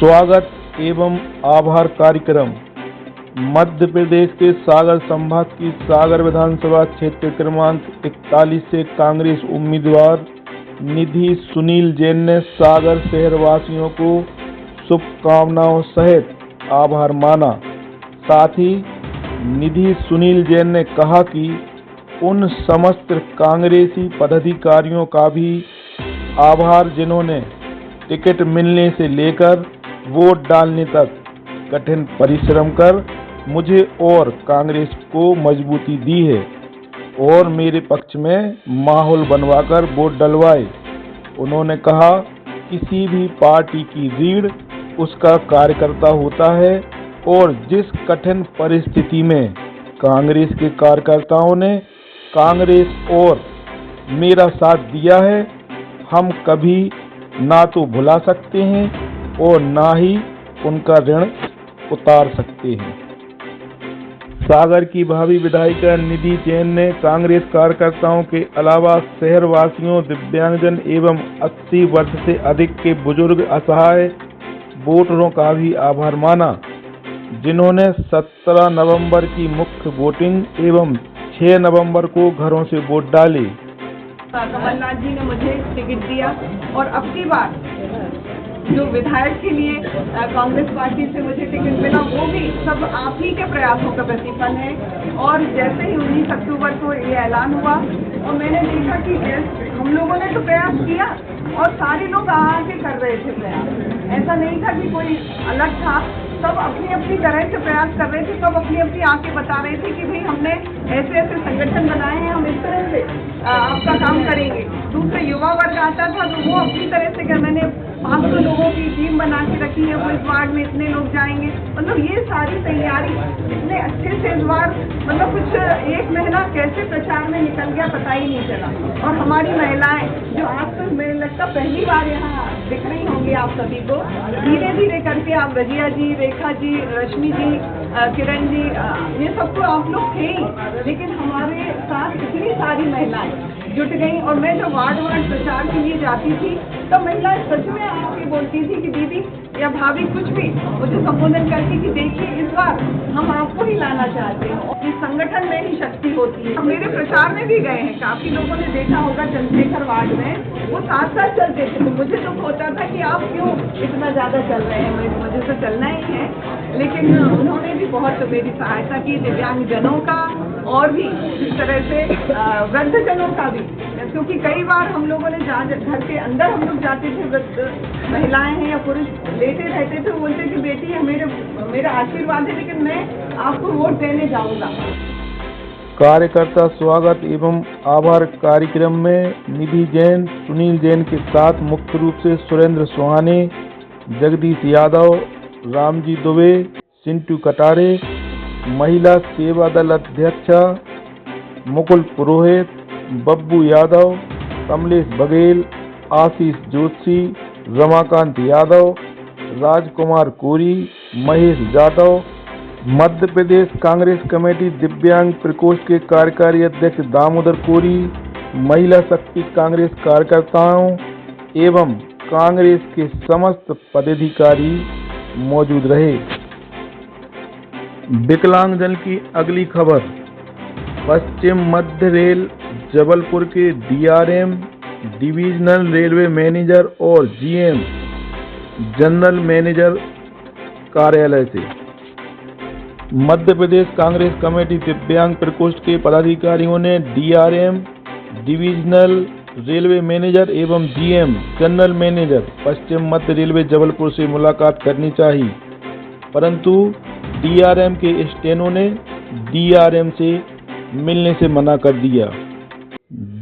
स्वागत एवं आभार कार्यक्रम। मध्य प्रदेश के सागर संभाग की सागर विधानसभा क्षेत्र क्रमांक 41 से कांग्रेस उम्मीदवार निधि सुनील जैन ने सागर शहरवासियों को शुभकामनाओं सहित आभार माना। साथ ही निधि सुनील जैन ने कहा कि उन समस्त कांग्रेसी पदाधिकारियों का भी आभार जिन्होंने टिकट मिलने से लेकर वोट डालने तक कठिन परिश्रम कर मुझे और कांग्रेस को मजबूती दी है और मेरे पक्ष में माहौल बनवाकर वोट डलवाए। उन्होंने कहा, किसी भी पार्टी की रीढ़ उसका कार्यकर्ता होता है और जिस कठिन परिस्थिति में कांग्रेस के कार्यकर्ताओं ने कांग्रेस और मेरा साथ दिया है, हम कभी ना तो भुला सकते हैं और ना ही उनका ऋण उतार सकते हैं। सागर की भावी विधायिका निधि जैन ने कांग्रेस कार्यकर्ताओं के अलावा शहरवासियों, दिव्यांगजन एवं 80 वर्ष से अधिक के बुजुर्ग असहाय वोटरों का भी आभार माना, जिन्होंने 17 नवंबर की मुख्य वोटिंग एवं 6 नवंबर को घरों से वोट डाले। कमलनाथ जी ने मुझे टिकट दिया और अब की बार जो विधायक के लिए कांग्रेस पार्टी से मुझे टिकट मिला, वो भी सब आप ही के प्रयासों का प्रतिफल है। और जैसे ही 19 अक्टूबर को ये ऐलान हुआ और मैंने देखा कि हम लोगों ने तो प्रयास किया और सारे लोग आके कर रहे थे प्रयास। ऐसा नहीं था कि कोई अलग था, सब अपनी अपनी तरह से प्रयास कर रहे थे, सब अपनी अपनी आके बता रहे थे कि भाई हमने ऐसे ऐसे संगठन बनाए हैं, हम इस तरह से आपका काम करेंगे। दूसरे युवा वर्ग आता था तो वो अपनी तरह से कर, मैंने 500 लोगों की टीम बना के रखी है, वो इस वार्ड में इतने लोग जाएंगे। मतलब ये सारी तैयारी इतने अच्छे से इस बार, मतलब कुछ एक महीना कैसे प्रचार में निकल गया पता ही नहीं चला। और हमारी महिलाएं जो आज तक मेरे लगता पहली बार यहाँ दिख रही होंगी आप सभी को, धीरे धीरे करके आप रजिया जी, रेखा जी, रश्मि जी, किरण जी, ये सब तो आप लोग थे ही, लेकिन हमारे साथ इतनी सारी महिलाएं जुट गई। और मैं जब वार्ड प्रचार के लिए जाती थी तो महिलाएं सच में आके बोलती थी कि दीदी या भाभी कुछ भी मुझे संबोधन करके कि देखिए इस बार हम आपको ही लाना चाहते हैं और इस संगठन में ही शक्ति होती है। मेरे प्रचार में भी गए हैं, काफी लोगों ने देखा होगा चंद्रशेखर वार्ड में वो साथ साथ चलते थे, तो मुझे तो होता था कि आप क्यों इतना ज्यादा चल रहे हैं, मुझे तो चलना ही है। लेकिन उन्होंने भी बहुत मेरी सहायता की, दिव्यांगजनों का और भी इस तरह से वृद्धजनों का भी, क्योंकि कई बार हम लोगों ने जहाँ घर के अंदर हम लोग जाते थे, वृद्ध महिलाएं हैं या पुरुष लेटे रहते थे, बोलते कि बेटी मेरा आशीर्वाद है लेकिन मैं आपको वोट देने जाऊंगा। कार्यकर्ता स्वागत एवं आभार कार्यक्रम में निधि जैन, सुनील जैन के साथ मुख्य रूप से सुरेंद्र सुहाने, जगदीश यादव, रामजी दुबे, चिंटू कटारे, महिला सेवा दल अध्यक्षा मुकुल पुरोहित, बब्बू यादव, कमलेश बघेल, आशीष जोशी, रमाकांत यादव, राजकुमार कोरी, महेश जाधव, मध्य प्रदेश कांग्रेस कमेटी दिव्यांग प्रकोष्ठ के कार्यकारी अध्यक्ष दामोदर कोरी, महिला शक्ति कांग्रेस कार्यकर्ताओं एवं कांग्रेस के समस्त पदाधिकारी मौजूद रहे। विकलांगजन की अगली खबर। पश्चिम मध्य रेल जबलपुर के डीआरएम, डिविजनल रेलवे मैनेजर और जीएम जनरल मैनेजर कार्यालय से मध्य प्रदेश कांग्रेस कमेटी दिव्यांग प्रकोष्ठ के पदाधिकारियों ने डीआरएम, डिविजनल रेलवे मैनेजर एवं जीएम जनरल मैनेजर पश्चिम मध्य रेलवे जबलपुर से मुलाकात करनी चाहिए, परंतु डीआरएम के स्टेनो ने डीआरएम से मिलने से मना कर दिया।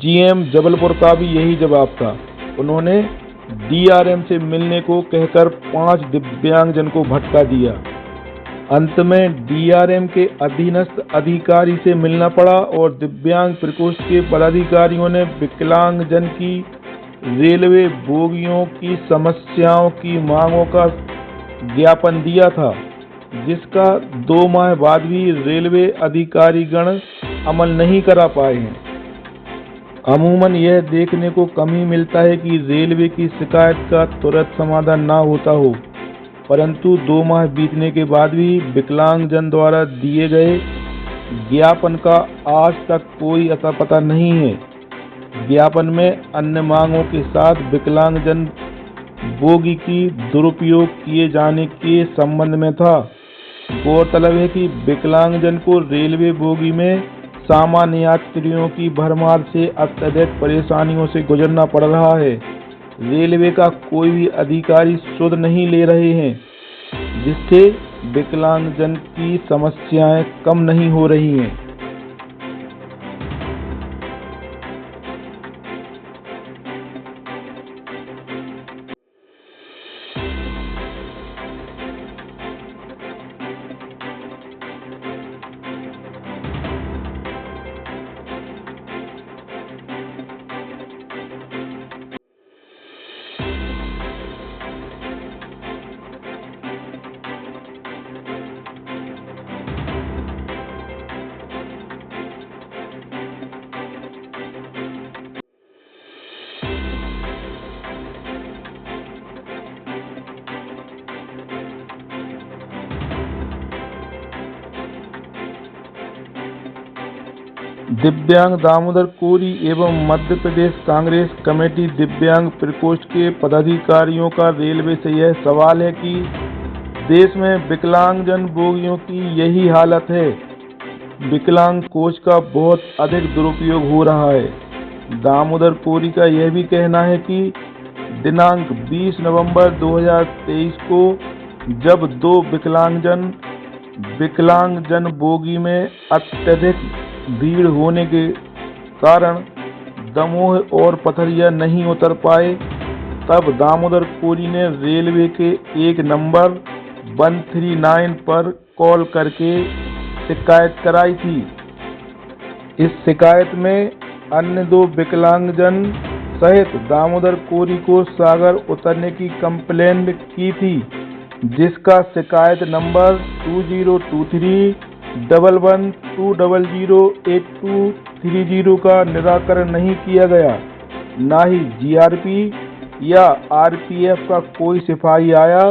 जीएम जबलपुर का भी यही जवाब था। उन्होंने डीआरएम से मिलने को कहकर 5 दिव्यांगजन को भटका दिया। अंत में डीआरएम के अधीनस्थ अधिकारी से मिलना पड़ा और दिव्यांग प्रकोष्ठ के पदाधिकारियों ने विकलांगजन की रेलवे बोगियों की समस्याओं की मांगों का ज्ञापन दिया था, जिसका 2 माह बाद भी रेलवे अधिकारीगण अमल नहीं करा पाए हैं। अमूमन यह देखने को कम ही मिलता है कि रेलवे की शिकायत का तुरंत समाधान ना होता हो। परंतु 2 माह बीतने के बाद भी विकलांगजन द्वारा दिए गए ज्ञापन का आज तक कोई अता पता नहीं है। ज्ञापन में अन्य मांगों के साथ विकलांगजन बोगी की दुरुपयोग किए जाने के संबंध में था। गौरतलब है कि विकलांगजन को रेलवे बोगी में सामान्य यात्रियों की भरमार से अत्यधिक परेशानियों से गुजरना पड़ रहा है। रेलवे का कोई भी अधिकारी सुध नहीं ले रहे हैं, जिससे विकलांगजन की समस्याएं कम नहीं हो रही हैं। दिव्यांग दामोदर कोरी एवं मध्य प्रदेश कांग्रेस कमेटी दिव्यांग प्रकोष्ठ के पदाधिकारियों का रेलवे से यह सवाल है कि देश में विकलांगजन बोगियों की यही हालत है। विकलांग कोच का बहुत अधिक दुरुपयोग हो रहा है। दामोदर कोरी का यह भी कहना है कि दिनांक 20 नवंबर 2023 को जब 2 विकलांगजन बोगी में अत्यधिक भीड़ होने के कारण दमोह और पथरिया नहीं उतर पाए, तब दामोदर कोरी ने रेलवे के एक नंबर 139 पर कॉल करके शिकायत कराई थी। इस शिकायत में अन्य 2 विकलांगजन सहित दामोदर कोरी को सागर उतरने की कंप्लेंट की थी, जिसका शिकायत नंबर 202311208230 का निराकरण नहीं किया गया। ना ही जीआरपी या आरपीएफ का कोई सिपाही आया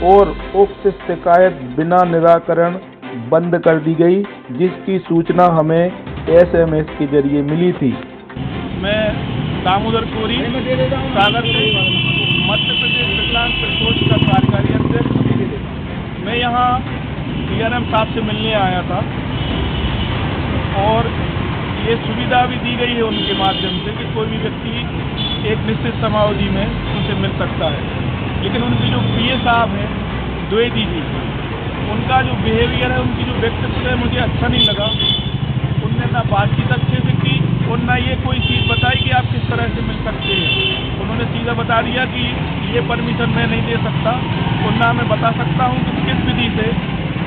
और उक्त शिकायत बिना निराकरण बंद कर दी गई, जिसकी सूचना हमें एसएमएस के जरिए मिली थी। मैं दामोदर कोरी सागर से मध्य प्रदेश विकलांग प्रकोष्ठ का कार्यकारी अध्यक्ष। मैं यहाँ डीआरएम साहब से मिलने आया था और ये सुविधा भी दी गई है उनके माध्यम से कि कोई भी व्यक्ति एक निश्चित समयावधि में उनसे मिल सकता है। लेकिन उनकी जो पीए साहब हैं द्विवेदी जी, उनका जो बिहेवियर है, उनकी जो व्यक्तित्व है, मुझे अच्छा नहीं लगा। उनने ना बातचीत अच्छे से की और ना ये कोई चीज़ बताई कि आप किस तरह से मिल सकते हैं। उन्होंने सीधा बता दिया कि ये परमिशन मैं नहीं दे सकता और ना मैं बता सकता हूँ कि किस विधि से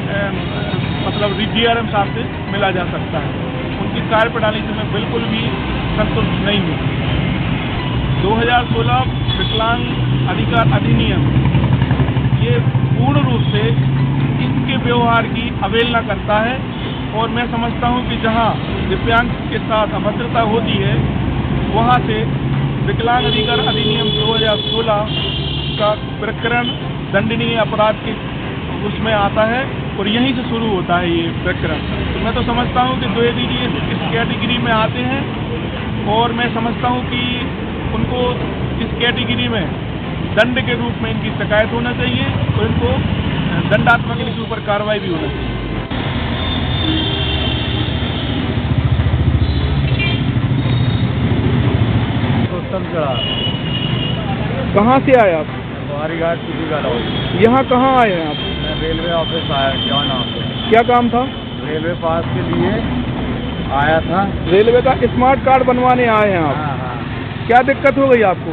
मतलब डीआरएम साहब से मिला जा सकता है। उनकी कार्यप्रणाली से मैं बिल्कुल भी संतुष्ट नहीं हूँ। 2016 विकलांग अधिकार अधिनियम ये पूर्ण रूप से इनके व्यवहार की अवहेलना करता है और मैं समझता हूँ कि जहाँ दिव्यांग के साथ अभद्रता होती है, वहाँ से विकलांग अधिकार अधिनियम 2016 का प्रकरण दंडनीय अपराध के उसमें आता है और यहीं से शुरू होता है ये प्रकरण। तो मैं तो समझता हूँ कि द्विवेदी जी इस कैटेगरी में आते हैं और मैं समझता हूँ कि उनको इस कैटेगरी में दंड के रूप में इनकी शिकायत होना चाहिए और इनको दंडात्मक इनके ऊपर कार्रवाई भी होना चाहिए। कहाँ से आए आप? हमारी घाट की यहाँ कहाँ आए हैं आप? मैं रेलवे ऑफिस आया क्या नाम से? क्या काम था? रेलवे पास के लिए आया था। रेलवे का स्मार्ट कार्ड बनवाने आए हैं आप? हाँ हाँ। क्या दिक्कत हो गई आपको?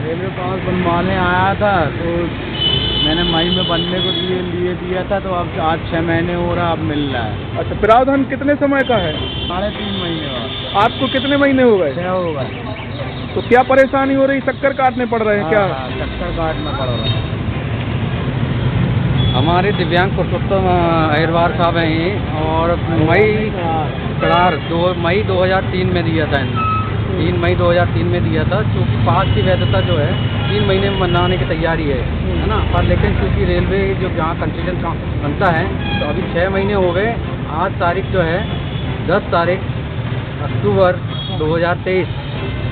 रेलवे पास बनवाने आया था तो मैंने मई में बनने को लिए दिया था, तो अब आज 6 महीने हो रहा, अब मिल रहा है। अच्छा, प्रावधान कितने समय का है? 3.5 महीने बाद। आपको कितने महीने हो गए? 6 हो गए। तो क्या परेशानी हो रही? चक्कर काटने पड़ रहे हैं क्या? चक्कर काटना पड़ रहा है। हमारे दिव्यांग पुरुषोत्तम अहिरवार साहब हैं और मई 2003 में दिया था इन्होंने। 3 मई 2003 में दिया था, क्योंकि पास की वैधता जो है 3 महीने में मनाने की तैयारी है ना, पर लेकिन क्योंकि रेलवे जो जहाँ कंस्ट्रक्शन का बनता है, तो अभी 6 महीने हो गए। आज तारीख जो है 10 तारीख अक्टूबर 2023।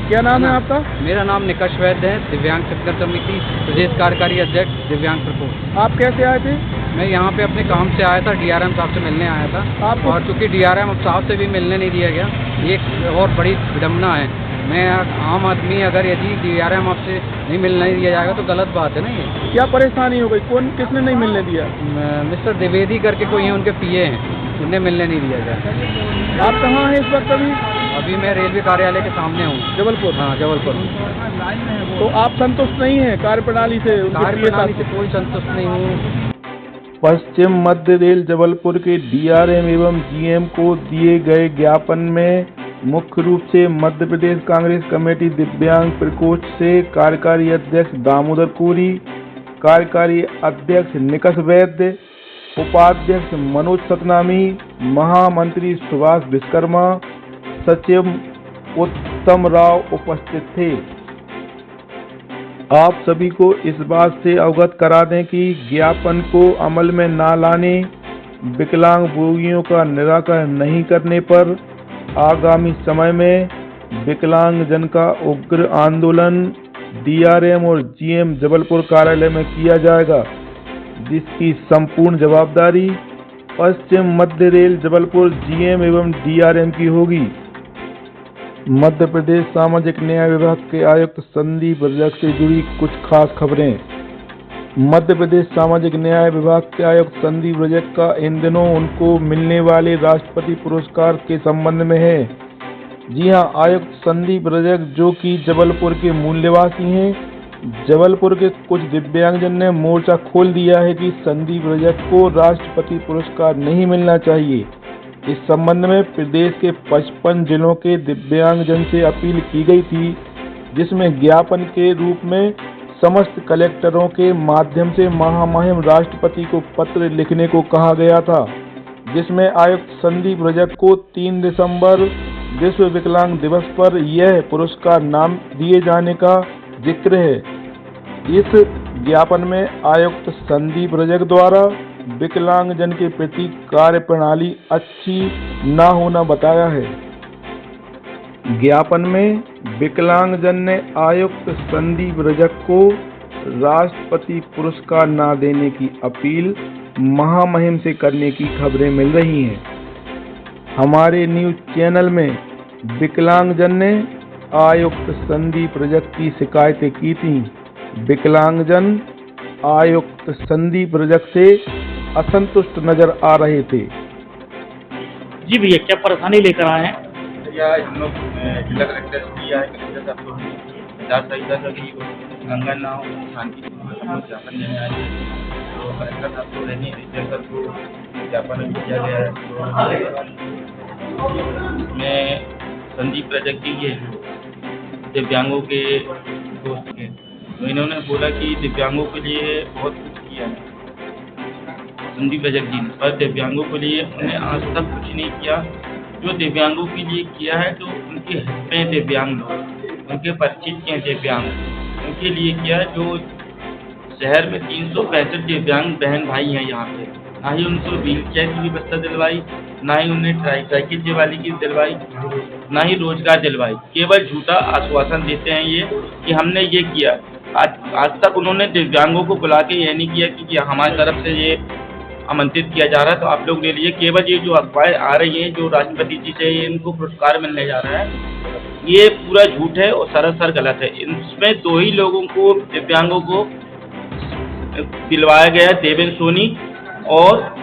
क्या नाम है आपका? मेरा नाम निकष वैद्य है, दिव्यांग शिक्षक समिति प्रदेश कार्यकारी अध्यक्ष दिव्यांग प्रकोष्ठ। आप कैसे आए थे? मैं यहाँ पे अपने काम से आया था, डीआरएम साहब से मिलने आया था। आपको- और चूँकि डीआरएम साहब से भी मिलने नहीं दिया गया, ये एक और बड़ी विडम्बना है। मैं आम आदमी अगर यदि डीआरएम आपसे नहीं मिलने दिया जाएगा तो गलत बात है ना ये। क्या परेशानी हो गई? किसने नहीं मिलने दिया? मिस्टर द्विवेदी करके कोई हैं, उनके पीए हैं, उन्हें मिलने नहीं दिया गया। आप कहाँ हैं इस वक्त अभी? अभी मैं रेलवे कार्यालय के सामने हूँ, जबलपुर। हाँ जबलपुर। तो आप संतुष्ट नहीं हैं कार्यप्रणाली से? उनके कार्यप्रणाली से कोई संतुष्ट नहीं हूँ। पश्चिम मध्य रेल जबलपुर के डीआरएम एवं जीएम को दिए गए ज्ञापन में मुख्य रूप से मध्य प्रदेश कांग्रेस कमेटी दिव्यांग प्रकोष्ठ से कार्यकारी अध्यक्ष दामोदर कोरी, कार्यकारी अध्यक्ष निकष वैद्य, उपाध्यक्ष मनोज सतनामी, महामंत्री सुभाष विश्वकर्मा, सचिव उत्तम राव उपस्थित थे। आप सभी को इस बात से अवगत करा दें कि ज्ञापन को अमल में न लाने, विकलांग बोगियों का निराकरण नहीं करने पर आगामी समय में विकलांग जन का उग्र आंदोलन डीआरएम और जीएम जबलपुर कार्यालय में किया जाएगा, जिसकी संपूर्ण जवाबदारी पश्चिम मध्य रेल जबलपुर जीएम एवं डीआरएम की होगी। मध्य प्रदेश सामाजिक न्याय विभाग के आयुक्त संदीप रजक से जुड़ी कुछ खास खबरें। मध्य प्रदेश सामाजिक न्याय विभाग के आयुक्त संदीप रजक का इन दिनों उनको मिलने वाले राष्ट्रपति पुरस्कार के संबंध में है। जी हां, आयुक्त संदीप रजक जो कि जबलपुर के मूल निवासी हैं, जबलपुर के कुछ दिव्यांगजन ने मोर्चा खोल दिया है कि संदीप रजक को राष्ट्रपति पुरस्कार नहीं मिलना चाहिए। इस संबंध में प्रदेश के 55 जिलों के दिव्यांगजन से अपील की गई थी, जिसमें ज्ञापन के रूप में समस्त कलेक्टरों के माध्यम से महामहिम राष्ट्रपति को पत्र लिखने को कहा गया था, जिसमें आयुक्त संदीप रजक को 3 दिसंबर विश्व विकलांग दिवस पर यह पुरस्कार नाम दिए जाने का जिक्र है। इस ज्ञापन में आयुक्त संदीप रजक द्वारा विकलांगजन के प्रति कार्यप्रणाली अच्छी न होना बताया है। ज्ञापन में विकलांगजन ने आयुक्त संदीप रजक को राष्ट्रपति पुरस्कार न देने की अपील महामहिम से करने की खबरें मिल रही हैं। हमारे न्यूज चैनल में विकलांगजन ने आयुक्त संदीप रजक की शिकायतें की थीं। विकलांगजन आयुक्त संदीप रजक से असंतुष्ट नजर आ रहे थे। जी भैया, क्या परेशानी लेकर आए हैं? भैया हम लोग जिला कलेक्टर दिया है, कलेक्टर साहब को बता सही था कि गंगा ना हो, शांति ज्ञापन देने आए थे। तो कलेक्टर साहब को रहने सर को ज्ञापन भी किया गया है। तो मैं संदीप रजक जी ये दिव्यांगों के दोस्त के, तो इन्होंने बोला कि दिव्यांगों के लिए बहुत कुछ किया है संदीप रजक जी ने, पर दिव्यांगों के लिए उन्होंने आज तक कुछ नहीं किया। जो दिव्यांगों के लिए किया है, जो उनके हित में दिव्यांग लोग, उनके परिचित के दिव्यांग, उनके लिए किया है। जो शहर में 365 दिव्यांग बहन भाई हैं यहाँ पे, ना ही उनको व्हील चेयर की व्यवस्था दिलवाई, ना ही उन्हें ट्राईसाइकिल दिवाली की दिलवाई, ना ही रोजगार दिलवाई। केवल झूठा आश्वासन देते हैं ये कि हमने ये किया। आज तक उन्होंने दिव्यांगों को बुला के ये नहीं किया कि हमारी तरफ से ये आमंत्रित किया जा रहा है तो आप लोग ले लीजिए। केवल ये जो अफवाहें आ रही हैं जो राष्ट्रपति जी से इनको पुरस्कार मिलने जा रहा है, ये पूरा झूठ है और सरासर गलत है। इसमें 2 ही लोगों को, दिव्यांगों को दिलवाया गया, देवेंद्र सोनी और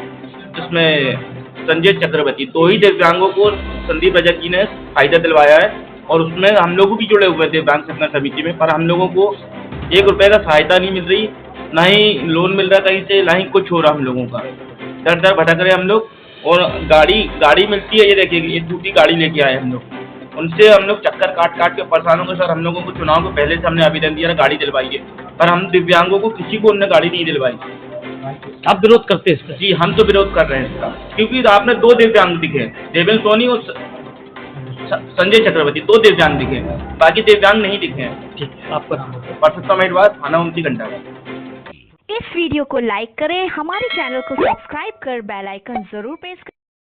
इसमें संजय चक्रवर्ती, 2 ही दिव्यांगों को संदीप रजक जी ने फायदा दिलवाया है। और उसमें हम लोग भी जुड़े हुए थे दिव्यांग शिक्षण समिति में, पर हम लोगों को 1 रुपये का सहायता नहीं मिल रही, ना ही लोन मिल रहा कहीं से, ना ही कुछ हो रहा हम लोगों का। दर दर भटक रहे हम लोग। और गाड़ी मिलती है, ये देखिए ये टूटी गाड़ी लेके आए हम लोग, उनसे हम लोग चक्कर काट के परेशान होंगे। सर हम लोगों को चुनाव को पहले से हमने आवेदन दिया गाड़ी दिलवाइए, पर हम दिव्यांगों को किसी को उन्होंने गाड़ी नहीं दिलवाई। आप विरोध करते हैं इसका? जी हम तो विरोध कर रहे हैं इसका, क्योंकि आपने 2 दिव्यांग दिखे, देवेंद्र सोनी और संजय चक्रवर्ती, 2 दिव्यांग दिखे, बाकी दिव्यांग नहीं दिखे हैं। ठीक है, आपका नाम? परसोत्तम अहिरवार, थाना उमसी घंटा। इस वीडियो को लाइक करें, हमारे चैनल को सब्सक्राइब कर बेल आइकन जरूर प्रेस करें।